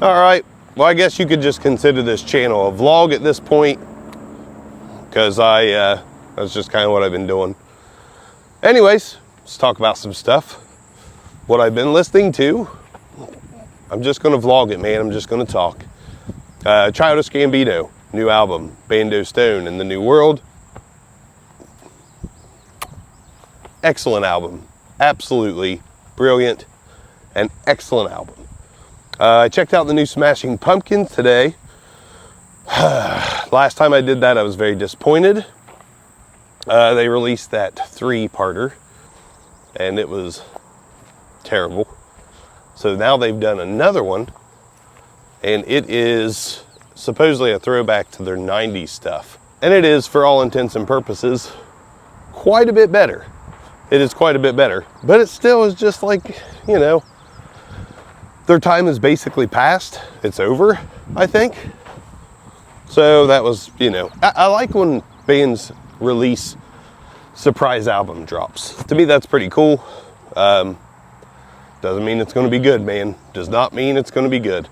All right, well, I guess you could just consider this channel a vlog at this point, because that's just kind of what I've been doing. Anyways, let's talk about some stuff. What I've been listening to. I'm just gonna vlog it, man. I'm just gonna talk. Childish Gambino, new album, Bando Stone in the New World. Excellent album, absolutely brilliant, and excellent album. I checked out the new Smashing Pumpkins today. Last time I did that, I was very disappointed. They released that 3-parter, and it was terrible. So now they've done another one, and it is supposedly a throwback to their 90s stuff. And it is, for all intents and purposes, quite a bit better. It is quite a bit better, but it still is just like, you know, their time is basically past. It's over, I think. So that was, you know, I like when bands release surprise album drops. To me, that's pretty cool. Doesn't mean it's going to be good, man. Does not mean it's going to be good,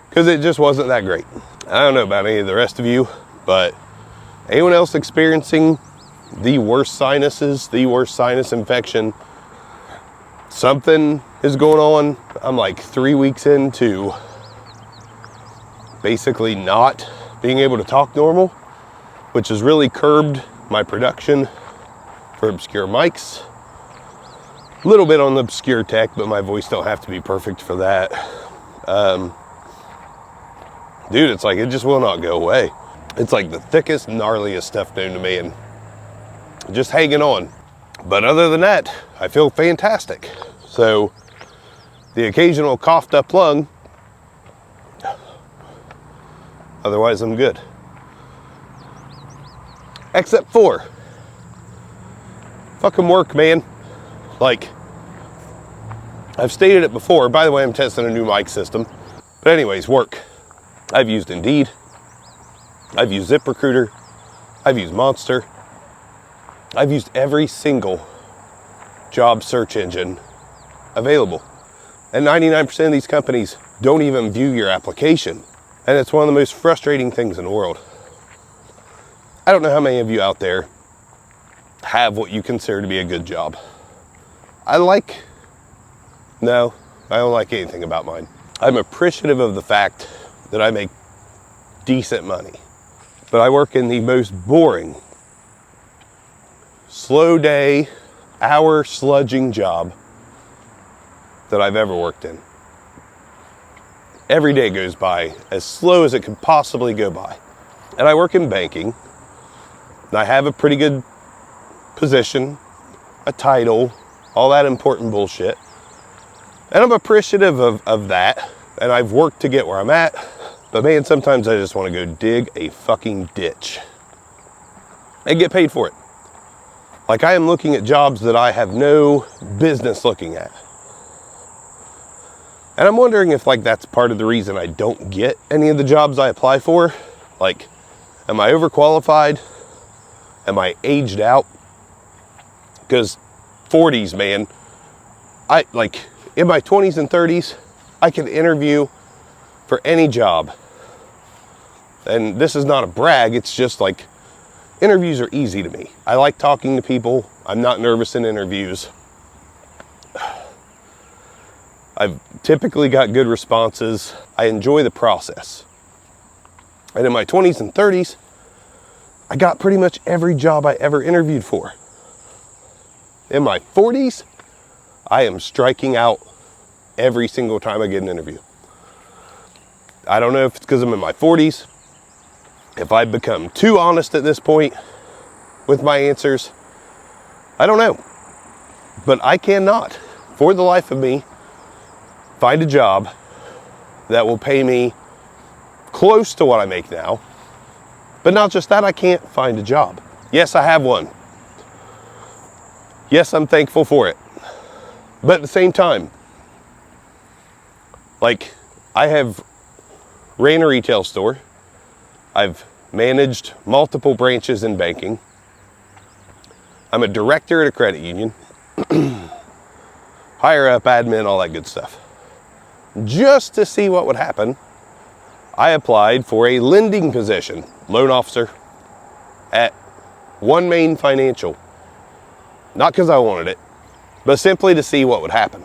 because it just wasn't that great. I don't know about any of the rest of you, but anyone else experiencing the worst sinuses, the worst sinus infection? Something is going on. I'm like 3 weeks into basically not being able to talk normal, which has really curbed my production for obscure mics. A little bit on the obscure tech, but my voice don't have to be perfect for that. Dude, it's like it just will not go away. It's like the thickest, gnarliest stuff known to man. Just hanging on. But other than that, I feel fantastic. So the occasional coughed up lung, otherwise I'm good. Except for fucking work, man. Like, I've stated it before. By the way, I'm testing a new mic system. But anyways, work. I've used Indeed. I've used ZipRecruiter. I've used Monster. I've used every single job search engine available. And 99% of these companies don't even view your application. And it's one of the most frustrating things in the world. I don't know how many of you out there have what you consider to be a good job. No, I don't like anything about mine. I'm appreciative of the fact that I make decent money. But I work in the most boring, slow day, hour sludging job that I've ever worked in. Every day goes by as slow as it could possibly go by. And I work in banking, and I have a pretty good position, a title, all that important bullshit. And I'm appreciative of that, and I've worked to get where I'm at. But man, sometimes I just want to go dig a fucking ditch and get paid for it. Like, I am looking at jobs that I have no business looking at. And I'm wondering if, like, that's part of the reason I don't get any of the jobs I apply for. Like, am I overqualified? Am I aged out? Because 40s, man, in my 20s and 30s, I could interview for any job. And this is not a brag, it's just like, interviews are easy to me. I like talking to people. I'm not nervous in interviews. I've typically got good responses. I enjoy the process. And in my 20s and 30s, I got pretty much every job I ever interviewed for. In my 40s, I am striking out every single time I get an interview. I don't know if it's because I'm in my 40s, if I've become too honest at this point with my answers. I don't know. But I cannot, for the life of me, find a job that will pay me close to what I make now. But not just that, I can't find a job. Yes, I have one. Yes, I'm thankful for it. But at the same time, like, I have ran a retail store. I've managed multiple branches in banking. I'm a director at a credit union. Higher up admin, all that good stuff. just to see what would happen, I applied for a lending position, loan officer, at One Main Financial. Not because I wanted it, but simply to see what would happen.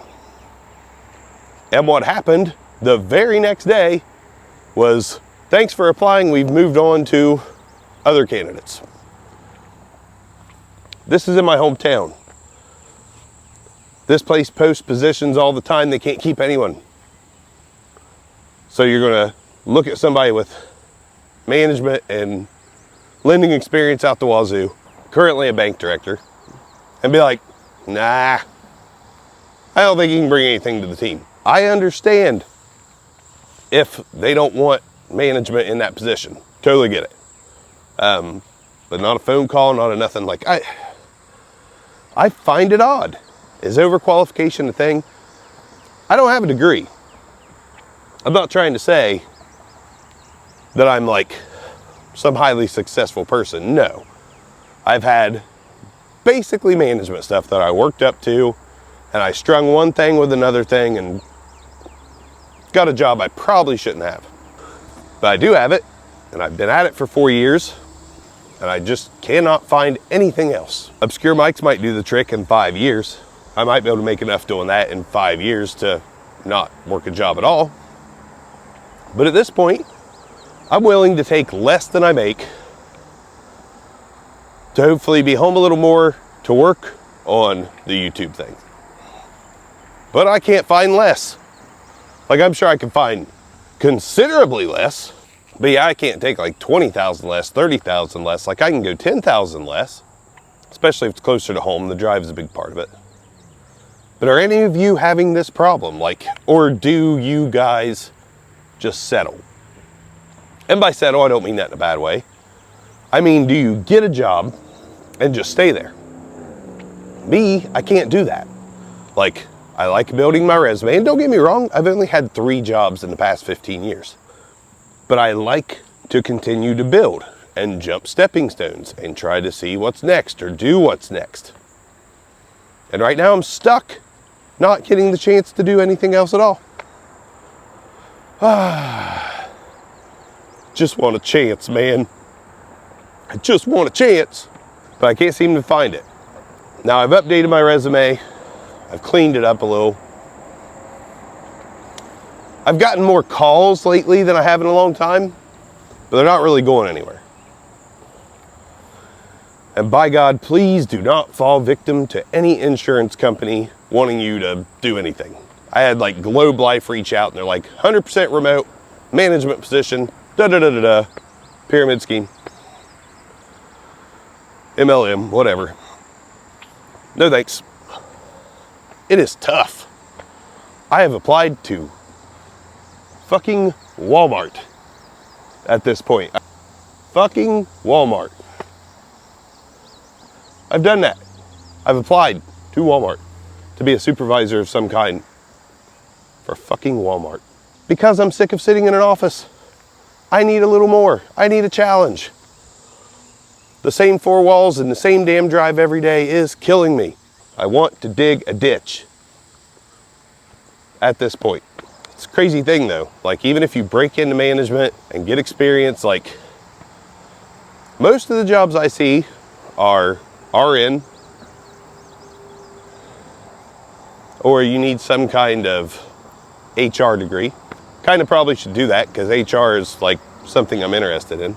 And what happened the very next day was, thanks for applying, we've moved on to other candidates. This is in my hometown. This place posts positions all the time. They can't keep anyone. So you're going to look at somebody with management and lending experience out the wazoo, currently a bank director, and be like, nah, I don't think he can bring anything to the team. I understand if they don't want management in that position. Totally get it. But not a phone call, not a nothing. Like, I find it odd. Is overqualification a thing? I don't have a degree. I'm not trying to say that I'm like some highly successful person. No. I've had basically management stuff that I worked up to, and I strung one thing with another thing and got a job I probably shouldn't have. But I do have it, and I've been at it for 4 years, and I just cannot find anything else. Obscure mics might do the trick in 5 years. I might be able to make enough doing that in 5 years to not work a job at all. But at this point, I'm willing to take less than I make to hopefully be home a little more to work on the YouTube thing. But I can't find less. Like, I'm sure I can find considerably less, but yeah, I can't take like 20,000 less, 30,000 less. Like, I can go 10,000 less, especially if it's closer to home. The drive is a big part of it. But are any of you having this problem? Like, or do you guys just settle? And by settle, I don't mean that in a bad way. I mean, do you get a job and just stay there? Me, I can't do that. Like, I like building my resume, and don't get me wrong, I've only had 3 jobs in the past 15 years. But I like to continue to build and jump stepping stones and try to see what's next or do what's next. And right now I'm stuck, not getting the chance to do anything else at all. Just want a chance, man. I just want a chance, but I can't seem to find it. Now, I've updated my resume. I've cleaned it up a little. I've gotten more calls lately than I have in a long time, but they're not really going anywhere. And by God, please do not fall victim to any insurance company wanting you to do anything. I had like Globe Life reach out, and they're like, 100% remote, management position, da-da-da-da-da, pyramid scheme, MLM, whatever. No thanks. It is tough. I have applied to fucking Walmart at this point. Fucking Walmart. I've done that. I've applied to Walmart to be a supervisor of some kind for fucking Walmart. Because I'm sick of sitting in an office. I need a little more. I need a challenge. The same 4 walls and the same damn drive every day is killing me. I want to dig a ditch at this point. It's a crazy thing though. Like, even if you break into management and get experience, like, most of the jobs I see are RN, or you need some kind of HR degree. Kind of probably should do that, because HR is like something I'm interested in.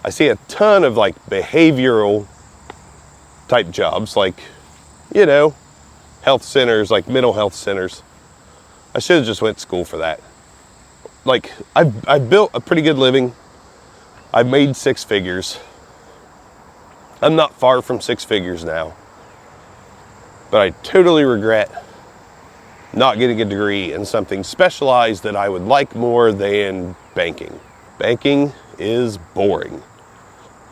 I see a ton of like behavioral type jobs, like, you know, health centers, like mental health centers. I should have just went to school for that. Like, I've built a pretty good living. I've made 6 figures. I'm not far from 6 figures now. But I totally regret not getting a degree in something specialized that I would like more than banking. Banking is boring.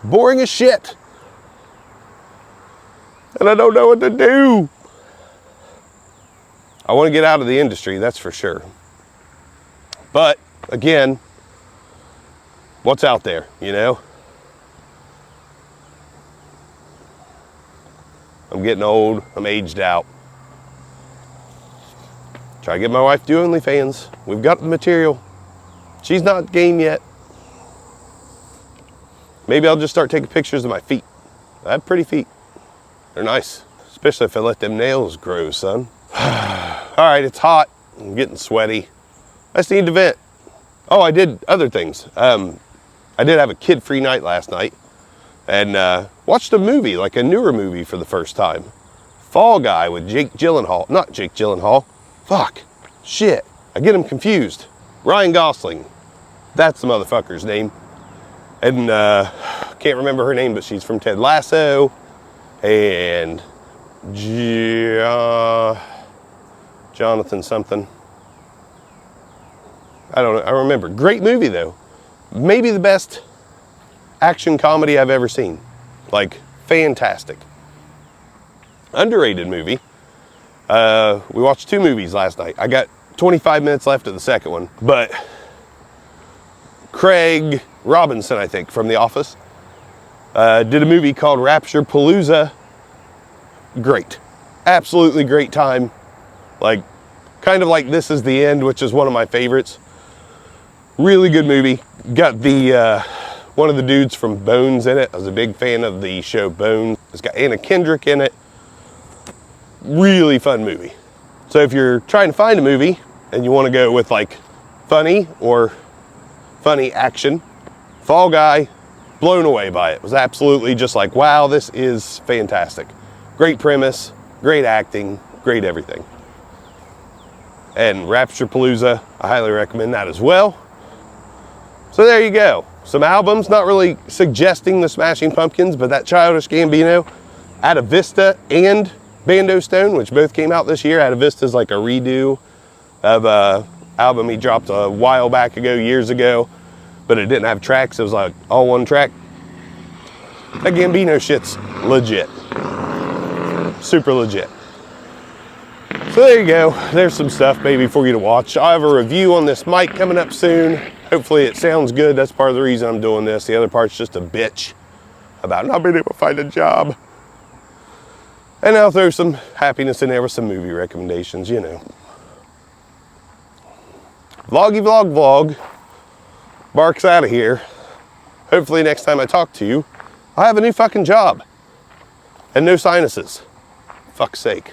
Boring as shit. And I don't know what to do. I want to get out of the industry, that's for sure. But again, what's out there, you know? I'm getting old, I'm aged out. Try to get my wife to do OnlyFans. We've got the material. She's not game yet. Maybe I'll just start taking pictures of my feet. I have pretty feet. They're nice. Especially if I let them nails grow, son. All right, it's hot. I'm getting sweaty. I just need to vent. Oh, I did other things. I did have a kid-free night last night. And watched a movie, like a newer movie for the first time. Fall Guy with Jake Gyllenhaal. Not Jake Gyllenhaal. Fuck. Shit. I get him confused. Ryan Gosling. That's the motherfucker's name. And can't remember her name, but she's from Ted Lasso. And Jonathan something. I don't know. I remember. Great movie, though. Maybe the best action comedy I've ever seen. Like, fantastic. Underrated movie. We watched 2 movies last night. I got 25 minutes left of the second one. But Craig Robinson, I think, from The Office, did a movie called Rapture-Palooza. Great. Absolutely great time. Like, kind of like This Is the End, which is one of my favorites. Really good movie. Got the one of the dudes from Bones in it. I was a big fan of the show Bones. It's got Anna Kendrick in it. Really fun movie. So if you're trying to find a movie and you want to go with like funny or funny action, Fall Guy, blown away by it. Was absolutely just like, wow, this is fantastic. Great premise, great acting, great everything. And Rapture-Palooza, I highly recommend that as well. So there you go. Some albums, not really suggesting the Smashing Pumpkins, but that Childish Gambino, Atavista, and Bando Stone, which both came out this year. Atavista's like a redo of a album he dropped a while back ago, years ago, but it didn't have tracks. It was like all one track. That Gambino shit's legit. Super legit. So there you go. There's some stuff maybe for you to watch. I have a review on this mic coming up soon. Hopefully it sounds good. That's part of the reason I'm doing this. The other part's just a bitch about not being able to find a job. And I'll throw some happiness in there with some movie recommendations, you know. Vloggy vlog vlog. Bark's out of here. Hopefully next time I talk to you, I have a new fucking job. And no sinuses. Fuck's sake.